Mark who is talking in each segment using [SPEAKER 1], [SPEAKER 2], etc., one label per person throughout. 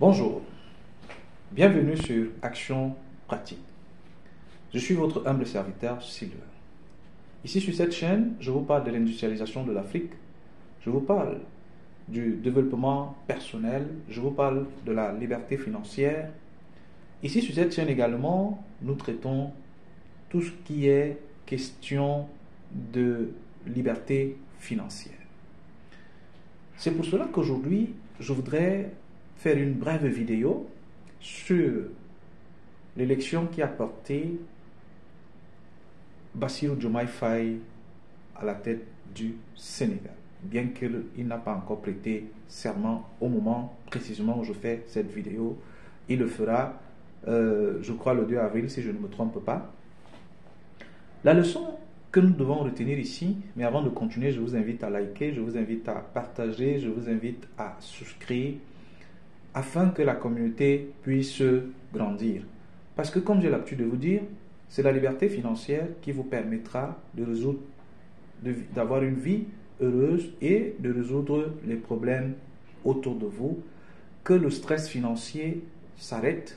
[SPEAKER 1] Bonjour, bienvenue sur Action Pratique. Je suis votre humble serviteur Sylvain. Ici sur cette chaîne, je vous parle de l'industrialisation de l'Afrique, je vous parle du développement personnel, je vous parle de la liberté financière. Ici sur cette chaîne également, nous traitons tout ce qui est question de liberté financière. C'est pour cela qu'aujourd'hui, je voudrais faire une brève vidéo sur l'élection qui a porté Bassirou Diomaye Faye à la tête du Sénégal, bien qu'il n'a pas encore prêté serment au moment précisément où je fais cette vidéo. Il le fera, je crois, le 2 avril, si je ne me trompe pas. La leçon que nous devons retenir ici, mais avant de continuer, je vous invite à liker, je vous invite à partager, je vous invite à souscrire, afin que la communauté puisse grandir. Parce que, comme j'ai l'habitude de vous dire, c'est la liberté financière qui vous permettra de résoudre, d'avoir une vie heureuse et de résoudre les problèmes autour de vous, que le stress financier s'arrête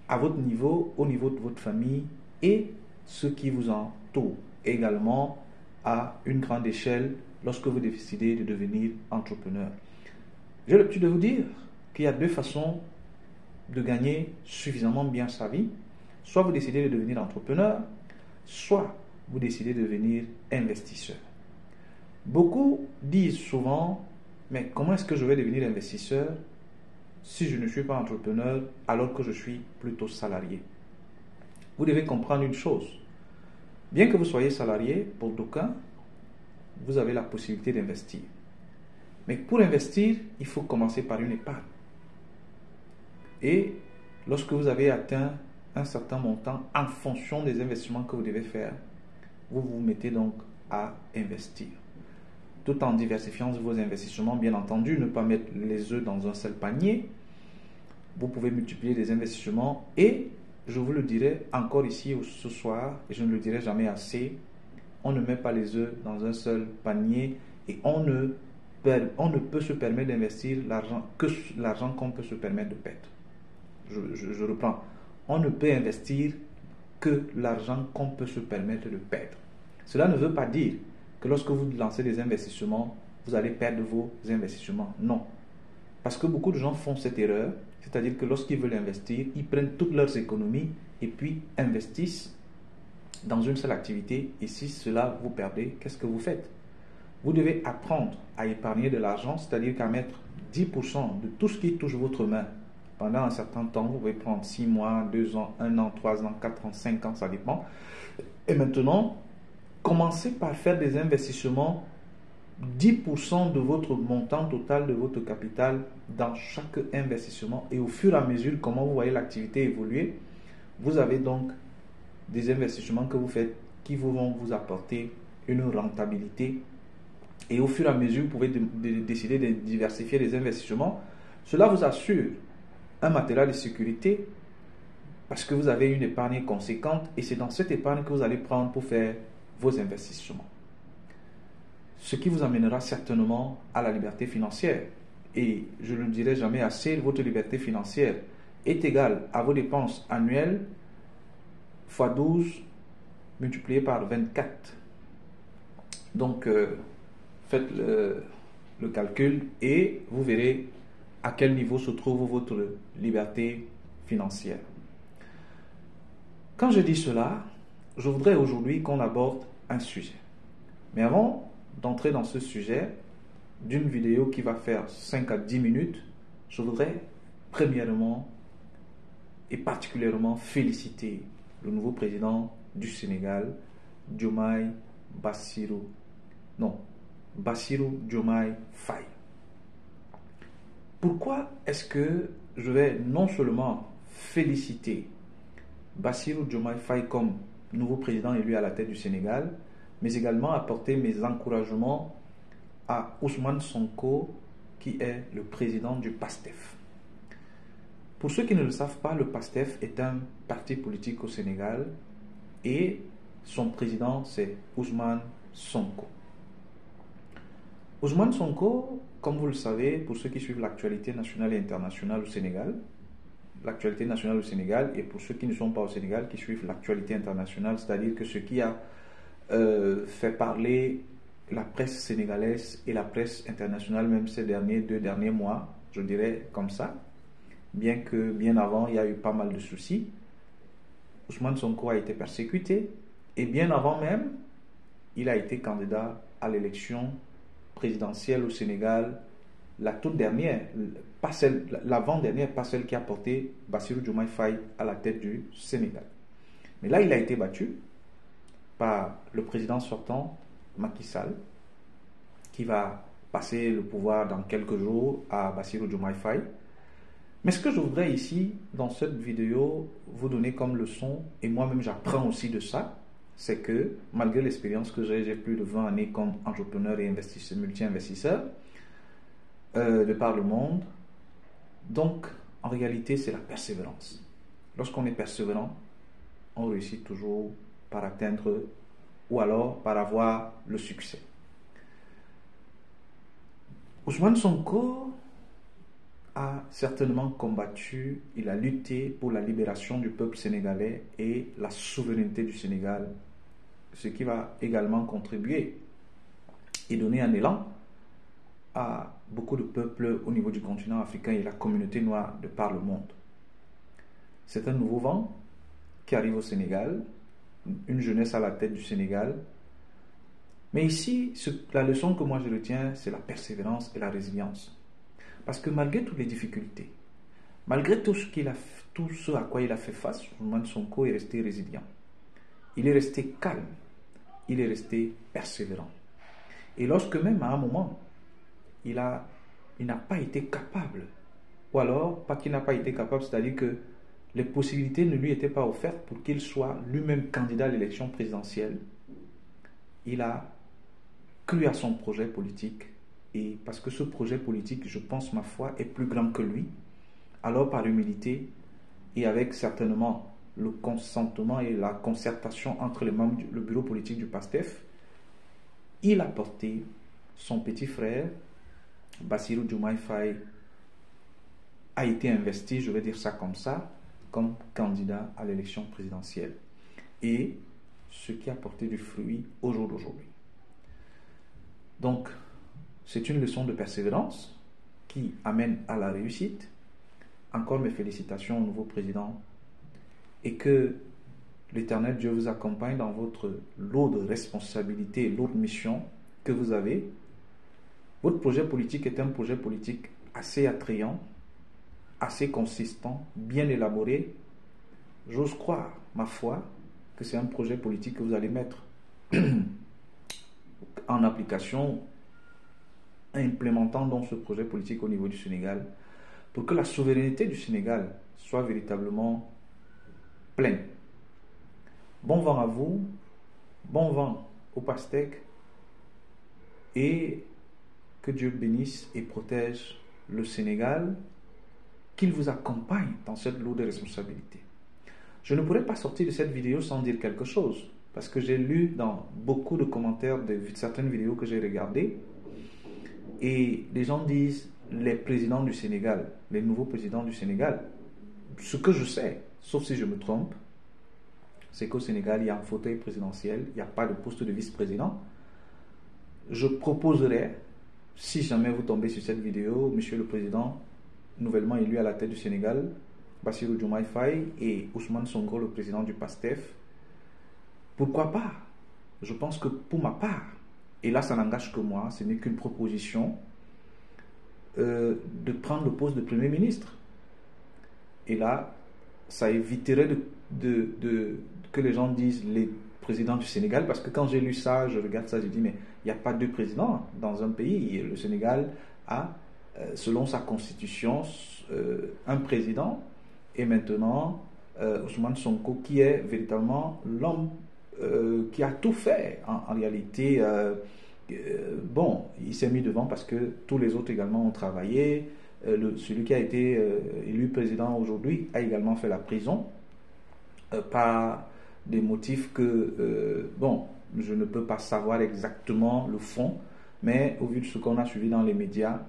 [SPEAKER 1] à votre niveau, au niveau de votre famille et ceux qui vous entourent. Également à une grande échelle lorsque vous décidez de devenir entrepreneur. J'ai l'habitude de vous dire qu'il y a deux façons de gagner suffisamment bien sa vie. Soit vous décidez de devenir entrepreneur, soit vous décidez de devenir investisseur. Beaucoup disent souvent, mais comment est-ce que je vais devenir investisseur si je ne suis pas entrepreneur alors que je suis plutôt salarié? Vous devez comprendre une chose. Bien que vous soyez salarié, pour d'aucuns, vous avez la possibilité d'investir. Mais pour investir, il faut commencer par une épargne. Et lorsque vous avez atteint un certain montant, en fonction des investissements que vous devez faire, vous vous mettez donc à investir. Tout en diversifiant vos investissements, bien entendu, ne pas mettre les œufs dans un seul panier. Vous pouvez multiplier les investissements et, je vous le dirai encore ici ce soir, et je ne le dirai jamais assez, on ne met pas les œufs dans un seul panier et on ne peut se permettre d'investir que l'argent qu'on peut se permettre de perdre. Je reprends. On ne peut investir que l'argent qu'on peut se permettre de perdre. Cela ne veut pas dire que lorsque vous lancez des investissements, vous allez perdre vos investissements. Non. Parce que beaucoup de gens font cette erreur, c'est-à-dire que lorsqu'ils veulent investir, ils prennent toutes leurs économies et puis investissent dans une seule activité. Et si cela vous perdez, qu'est-ce que vous faites? Vous devez apprendre à épargner de l'argent, c'est-à-dire qu'à mettre 10% de tout ce qui touche votre main pendant un certain temps. Vous pouvez prendre 6 mois, 2 ans, 1 an, 3 ans, 4 ans, 5 ans, ça dépend. Et maintenant, commencez par faire des investissements, 10% de votre montant total de votre capital dans chaque investissement. Et au fur et à mesure, comment vous voyez l'activité évoluer, vous avez donc des investissements que vous faites qui vont vous apporter une rentabilité. Et au fur et à mesure, vous pouvez décider de diversifier les investissements. Cela vous assure un matériel de sécurité parce que vous avez une épargne conséquente et c'est dans cette épargne que vous allez prendre pour faire vos investissements. Ce qui vous amènera certainement à la liberté financière. Et je ne le dirai jamais assez, votre liberté financière est égale à vos dépenses annuelles x 12 multiplié par 24. Donc, faites le calcul et vous verrez à quel niveau se trouve votre liberté financière. Quand je dis cela, je voudrais aujourd'hui qu'on aborde un sujet. Mais avant d'entrer dans ce sujet, d'une vidéo qui va faire 5 à 10 minutes, je voudrais premièrement et particulièrement féliciter le nouveau président du Sénégal, Bassirou Diomaye Faye. Pourquoi est-ce que je vais non seulement féliciter Bassirou Diomaye Faye comme nouveau président élu à la tête du Sénégal, mais également apporter mes encouragements à Ousmane Sonko, qui est le président du PASTEF. Pour ceux qui ne le savent pas, le PASTEF est un parti politique au Sénégal et son président c'est Ousmane Sonko. Ousmane Sonko comme vous le savez, pour ceux qui suivent l'actualité nationale et internationale au Sénégal, l'actualité nationale au Sénégal, et pour ceux qui ne sont pas au Sénégal, qui suivent l'actualité internationale, c'est-à-dire que ce qui a fait parler la presse sénégalaise et la presse internationale, même ces deux derniers mois, je dirais comme ça, bien que bien avant, il y a eu pas mal de soucis. Ousmane Sonko a été persécuté, et bien avant même, il a été candidat à l'élection présidentielle au Sénégal, la toute dernière, pas celle, l'avant-dernière, pas celle qui a porté Bassirou Diomaye Faye à la tête du Sénégal. Mais là, il a été battu par le président sortant, Macky Sall, qui va passer le pouvoir dans quelques jours à Bassirou Diomaye Faye. Mais ce que je voudrais ici, dans cette vidéo, vous donner comme leçon, et moi-même j'apprends aussi de ça, c'est que malgré l'expérience que j'ai plus de 20 années comme entrepreneur et investisseur, multi-investisseur de par le monde, donc en réalité c'est la persévérance. Lorsqu'on est persévérant, on réussit toujours par atteindre ou alors par avoir le succès. Ousmane Sonko a certainement combattu, il a lutté pour la libération du peuple sénégalais et la souveraineté du Sénégal, ce qui va également contribuer et donner un élan à beaucoup de peuples au niveau du continent africain et la communauté noire de par le monde. C'est un nouveau vent qui arrive au Sénégal, une jeunesse à la tête du Sénégal. Mais ici, la leçon que moi je retiens, c'est la persévérance et la résilience. Parce que malgré toutes les difficultés, malgré tout ce à quoi il a fait face, Ousmane Sonko est resté résilient. Il est resté calme. Il est resté persévérant. Et lorsque même à un moment, il n'a pas été capable, ou alors, pas qu'il n'a pas été capable, c'est-à-dire que les possibilités ne lui étaient pas offertes pour qu'il soit lui-même candidat à l'élection présidentielle, il a cru à son projet politique. Et parce que ce projet politique, je pense, ma foi, est plus grand que lui, alors par humilité et avec certainement le consentement et la concertation entre les membres du bureau politique du PASTEF, il a porté son petit frère, Bassirou Diomaye Faye, a été investi, je vais dire ça comme ça, comme candidat à l'élection présidentielle. Et ce qui a porté du fruit au jour d'aujourd'hui. Donc, c'est une leçon de persévérance qui amène à la réussite. Encore mes félicitations au nouveau président et que l'Éternel Dieu vous accompagne dans votre lot de responsabilités, lot de missions que vous avez. Votre projet politique est un projet politique assez attrayant, assez consistant, bien élaboré. J'ose croire, ma foi, que c'est un projet politique que vous allez mettre en application, implémentant donc ce projet politique au niveau du Sénégal, pour que la souveraineté du Sénégal soit véritablement pleine. Bon vent à vous, bon vent au pastèque, et que Dieu bénisse et protège le Sénégal, qu'il vous accompagne dans cette lourde responsabilité. Je ne pourrais pas sortir de cette vidéo sans dire quelque chose, parce que j'ai lu dans beaucoup de commentaires de certaines vidéos que j'ai regardées, et les gens disent les présidents du Sénégal, les nouveaux présidents du Sénégal. Ce que je sais, sauf si je me trompe, c'est qu'au Sénégal, il y a un fauteuil présidentiel, il n'y a pas de poste de vice-président. Je proposerais, si jamais vous tombez sur cette vidéo, Monsieur le Président, nouvellement élu à la tête du Sénégal, Bassirou Diomaye Faye et Ousmane Sonko, le président du PASTEF, pourquoi pas? Je pense que pour ma part, et là ça n'engage que moi, ce n'est qu'une proposition, de prendre le poste de Premier ministre. Et là, ça éviterait que les gens disent les présidents du Sénégal, parce que quand j'ai lu ça, je regarde ça, je dis mais il n'y a pas deux présidents dans un pays. Le Sénégal a, selon sa constitution, un président, et maintenant Ousmane Sonko qui est véritablement l'homme qui a tout fait en réalité. Bon, il s'est mis devant parce que tous les autres également ont travaillé. Celui qui a été élu président aujourd'hui a également fait la prison par des motifs que, bon, je ne peux pas savoir exactement le fond, Mais au vu de ce qu'on a suivi dans les médias,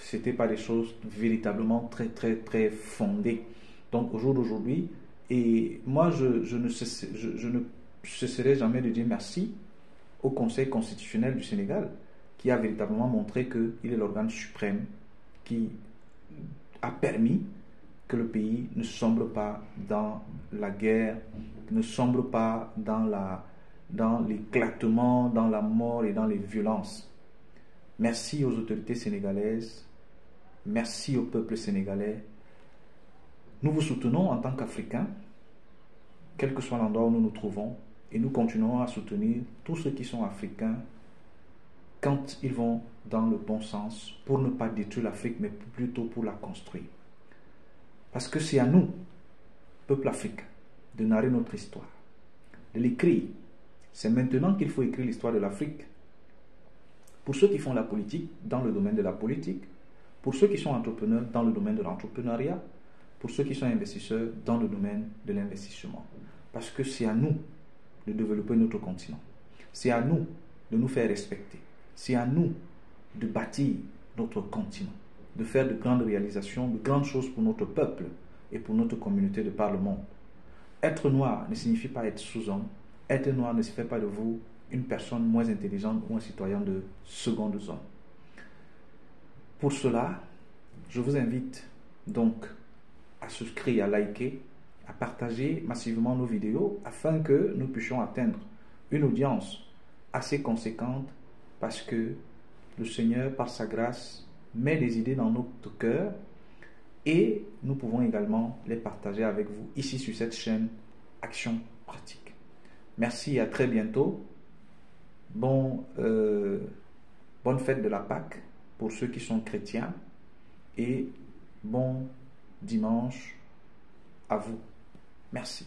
[SPEAKER 1] c'était pas des choses véritablement très, très, très fondées. Donc, au jour d'aujourd'hui, et moi, je ne cesserai jamais de dire merci au Conseil constitutionnel du Sénégal, qui a véritablement montré qu'il est l'organe suprême qui a permis que le pays ne sombre pas dans la guerre, ne sombre pas dans l'éclatement, dans la mort et dans les violences. Merci aux autorités sénégalaises, merci au peuple sénégalais. Nous vous soutenons en tant qu'Africains, quel que soit l'endroit où nous nous trouvons, et nous continuerons à soutenir tous ceux qui sont africains quand ils vont dans le bon sens pour ne pas détruire l'Afrique, mais plutôt pour la construire. Parce que c'est à nous, peuple africain, de narrer notre histoire, de l'écrire. C'est maintenant qu'il faut écrire l'histoire de l'Afrique. Pour ceux qui font la politique, dans le domaine de la politique, pour ceux qui sont entrepreneurs, dans le domaine de l'entrepreneuriat, pour ceux qui sont investisseurs, dans le domaine de l'investissement. Parce que c'est à nous de développer notre continent. C'est à nous de nous faire respecter. C'est à nous de bâtir notre continent, de faire de grandes réalisations, de grandes choses pour notre peuple et pour notre communauté de par le monde. Être noir ne signifie pas être sous-homme. Être noir ne fait pas de vous une personne moins intelligente ou un citoyen de seconde zone. Pour cela, je vous invite donc à souscrire, à liker, à partager massivement nos vidéos afin que nous puissions atteindre une audience assez conséquente parce que le Seigneur, par sa grâce, met des idées dans notre cœur et nous pouvons également les partager avec vous ici sur cette chaîne Action Pratique. Merci et à très bientôt. Bonne fête de la Pâque pour ceux qui sont chrétiens et bon dimanche à vous. Merci.